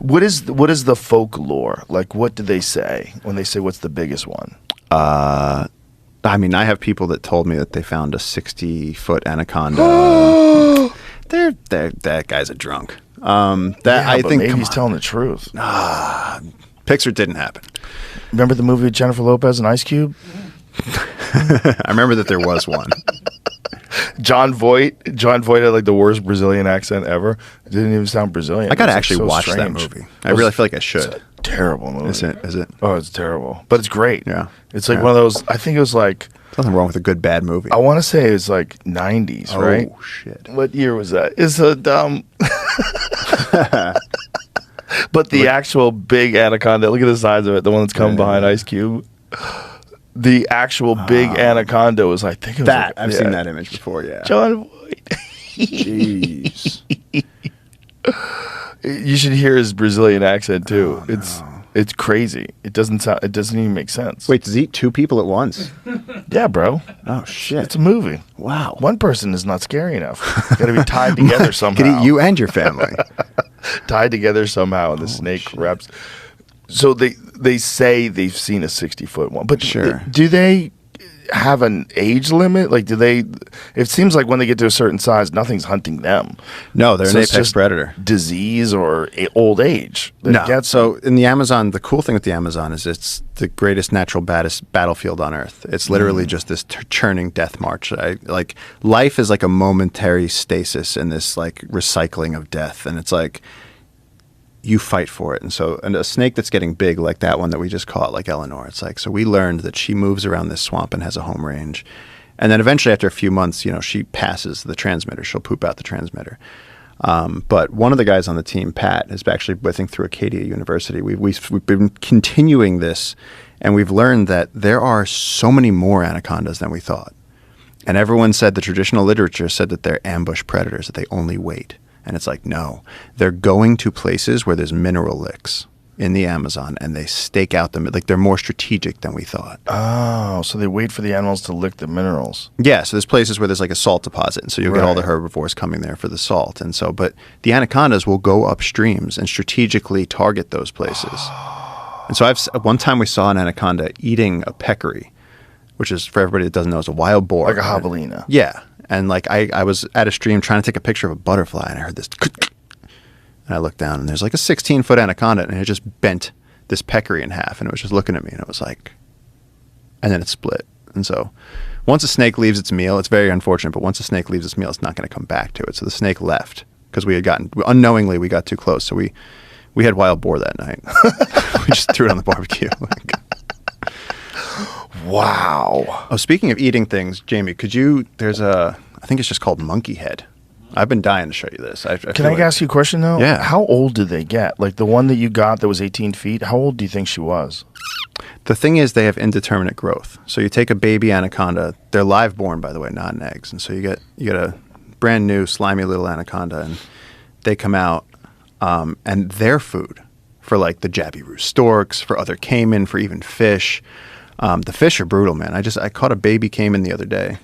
What is the folklore? Like, what do they say when they say what's the biggest one? I mean, I have people that told me that they found a 60-foot anaconda. That guy's a drunk. I think maybe he's telling the truth. Picture didn't happen. Remember the movie with Jennifer Lopez and Ice Cube? I remember that there was one. John Voight had like the worst Brazilian accent ever. It didn't even sound Brazilian. I gotta It was, actually so watch that strange. movie. I really feel like I should. It's a terrible movie. Is it? Oh, it's terrible, but it's great. Yeah, it's like one of those. I think it was like there's nothing wrong with a good bad movie. I want to say it was like 90s, right? Oh shit! What year was that? It's a dumb. But the actual big anaconda. Look at the size of it. The one that's coming behind Ice Cube. The actual big anaconda was, I think it was that. like, I've seen that image before. Yeah, John Voight. Jeez. You should hear his Brazilian accent too. It's crazy. It doesn't even make sense. Wait, does he eat two people at once? Yeah, bro. Oh shit! It's a movie. Wow. One person is not scary enough. Got to be tied together somehow. Could eat you and your family. Tied together somehow, and the snake wraps. So they say they've seen a 60-foot one, but sure. Do they have an age limit? Like, do they? It seems like when they get to a certain size, nothing's hunting them. No, they're So an it's apex just predator. Disease or old age. No. So in the Amazon, the cool thing with the Amazon is it's the greatest natural battlefield on Earth. It's literally just this churning death march. Like life is like a momentary stasis in this like recycling of death, and it's like you fight for it. And a snake that's getting big like that one that we just caught, like Eleanor, it's like, so we learned that she moves around this swamp and has a home range. And then eventually after a few months, she passes the transmitter. She'll poop out the transmitter. But one of the guys on the team, Pat, is actually living through Acadia University. We've been continuing this, and we've learned that there are so many more anacondas than we thought. And everyone said, the traditional literature said that they're ambush predators, that they only wait. And it's like, no, they're going to places where there's mineral licks in the Amazon, and they stake out them. Like, they're more strategic than we thought. Oh, so they wait for the animals to lick the minerals. Yeah, so there's places where there's like a salt deposit, and so you'll get all the herbivores coming there for the salt. And so, but the anacondas will go up streams and strategically target those places. And so one time we saw an anaconda eating a peccary, which is, for everybody that doesn't know, is a wild boar. Like a javelina. Yeah. And like I was at a stream trying to take a picture of a butterfly, and I heard this, and I looked down, and there's like a 16-foot anaconda, and it just bent this peccary in half, and it was just looking at me, and it was like, and then it split. And so once a snake leaves its meal, it's very unfortunate, but once a snake leaves its meal, it's not going to come back to it. So the snake left because unknowingly we got too close. So we had wild boar that night. We just threw it on the barbecue. Wow. Oh, speaking of eating things, Jamie, I think it's just called monkey head. I've been dying to show you this. Can I ask you a question, though? Yeah. How old did they get? Like the one that you got that was 18 feet, how old do you think she was? The thing is, they have indeterminate growth. So you take a baby anaconda. They're live born, by the way, not in eggs. And so you get a brand new, slimy little anaconda, and they come out, and their food for like the jabiru storks, for other caiman, for even fish. The fish are brutal, man. I caught a baby caiman the other day.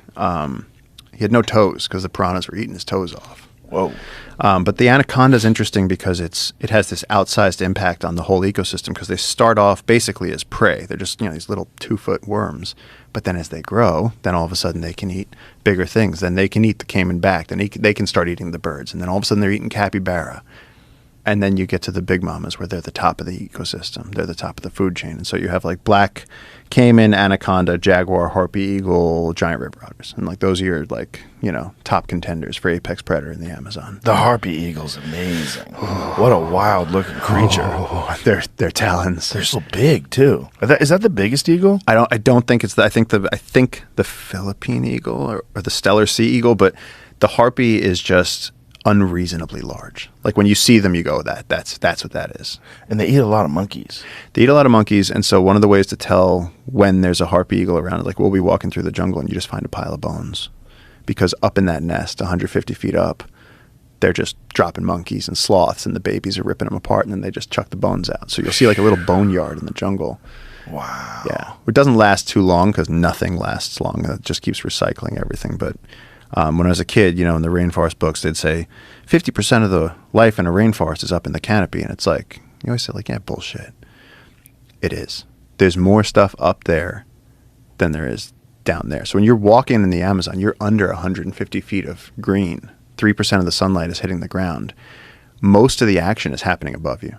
He had no toes because the piranhas were eating his toes off. Whoa. But the anaconda is interesting because it has this outsized impact on the whole ecosystem, because they start off basically as prey. They're just these little 2-foot worms. But then as they grow, then all of a sudden they can eat bigger things. Then they can eat the caiman back. Then they can start eating the birds. And then all of a sudden they're eating capybara. And then you get to the big mamas where they're the top of the ecosystem. They're the top of the food chain. And so you have like black caiman, anaconda, jaguar, harpy eagle, giant river otters. And like those are your like, top contenders for apex predator in the Amazon. The harpy eagle's amazing. What a wild looking creature. Oh, their talons. They're so big too. Is that the biggest eagle? I don't think it's I think the Philippine eagle or the Stellar Sea eagle, but the harpy is just unreasonably large. Like when you see them, you go, that's what that is. And they eat a lot of monkeys. They eat a lot of monkeys, and so one of the ways to tell when there's a harpy eagle around is like we'll be walking through the jungle and you just find a pile of bones, because up in that nest, 150 feet up, they're just dropping monkeys and sloths, and the babies are ripping them apart, and then they just chuck the bones out. So you'll see like a little boneyard in the jungle. Wow. Yeah, it doesn't last too long because nothing lasts long. It just keeps recycling everything, but. When I was a kid, in the rainforest books, they'd say 50% of the life in a rainforest is up in the canopy. And it's like, You always say like, yeah, bullshit. It is. There's more stuff up there than there is down there. So when you're walking in the Amazon, you're under 150 feet of green. 3% of the sunlight is hitting the ground. Most of the action is happening above you.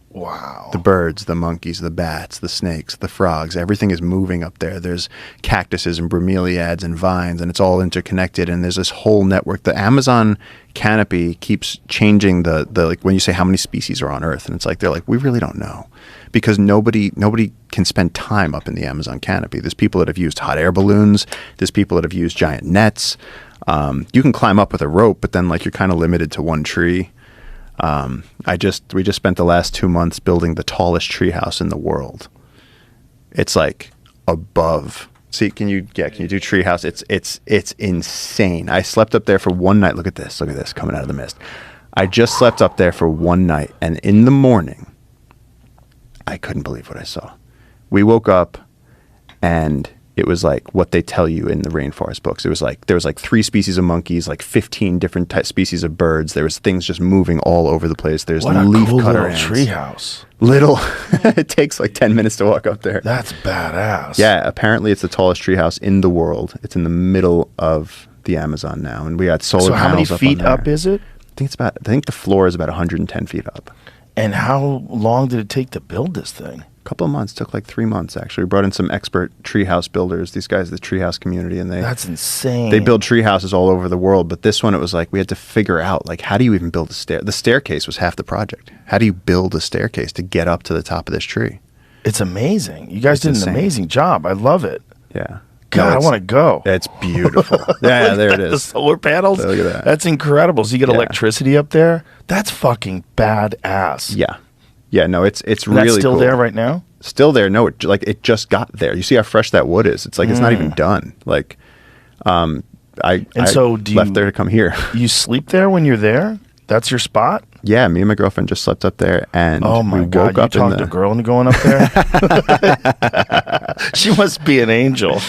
Wow. The birds, the monkeys, the bats, the snakes, the frogs, everything is moving up there. There's cactuses and bromeliads and vines, and it's all interconnected, and there's this whole network. The Amazon canopy keeps changing the like when you say how many species are on Earth, and it's like they're like, we really don't know. Because nobody can spend time up in the Amazon canopy. There's people that have used hot air balloons. There's people that have used giant nets. You can climb up with a rope, but then like you're kind of limited to one tree. We just spent the last 2 months building the tallest treehouse in the world. It's like above. See, can you do treehouse? It's insane. I slept up there for one night. Look at this coming out of the mist. I just slept up there for one night, and in the morning, I couldn't believe what I saw. We woke up, and it was like what they tell you in the rainforest books. It was like there was like 3 species of monkeys, like 15 different species of birds. There was things just moving all over the place. There's what a leaf cool cutter little treehouse. Little. It takes like 10 minutes to walk up there. That's badass. Yeah, apparently it's the tallest treehouse in the world. It's in the middle of the Amazon now, and we got solar So how many panels up feet on there. up is it? I think the floor is about 110 feet up. And how long did it take to build this thing? A couple of months. Took like 3 months, actually. We brought in some expert treehouse builders. These guys, the treehouse community, and That's insane. they build tree houses all over the world. But this one, it was like we had to figure out, like, how do you even build a stair? The staircase was half the project. How do you build a staircase to get up to the top of this tree? It's amazing. You guys did insane. an amazing job. I love it. Yeah. God, I want to go. It's beautiful. Yeah, there it The is. solar panels. Look at that. That's incredible. So you get Yeah. electricity up there. That's fucking badass. Yeah. Yeah, no, it's And really that's still cool. there right now? Still there. No, it just got there. You see how fresh that wood is. It's like it's not even done. Like, I so do left you- there to come here. You sleep there when you're there? That's your spot? Yeah, me and my girlfriend just slept up there, and Oh my we God. woke You up in talked to a girl into going up there? She must be an angel.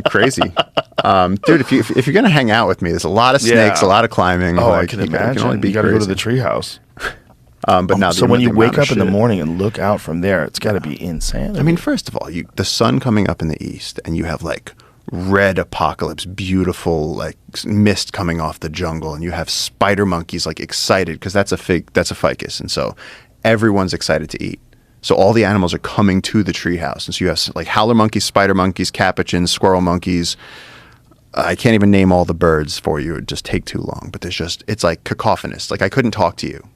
crazy. Dude, if you're gonna hang out with me, there's a lot of snakes, Yeah. a lot of climbing. Oh, I like, can you imagine. only be You got to go to crazy. the treehouse. But now, So when you the wake amount of up in the shit- morning and look out from there, it's got to be insane. I mean, first of all, the sun coming up in the east, and you have like red apocalypse, beautiful like mist coming off the jungle, and you have spider monkeys like excited because that's a ficus, and so everyone's excited to eat. So all the animals are coming to the treehouse, and so you have like howler monkeys, spider monkeys, capuchins, squirrel monkeys. I can't even name all the birds for you; it'd just take too long. But it's like cacophonous. Like I couldn't talk to you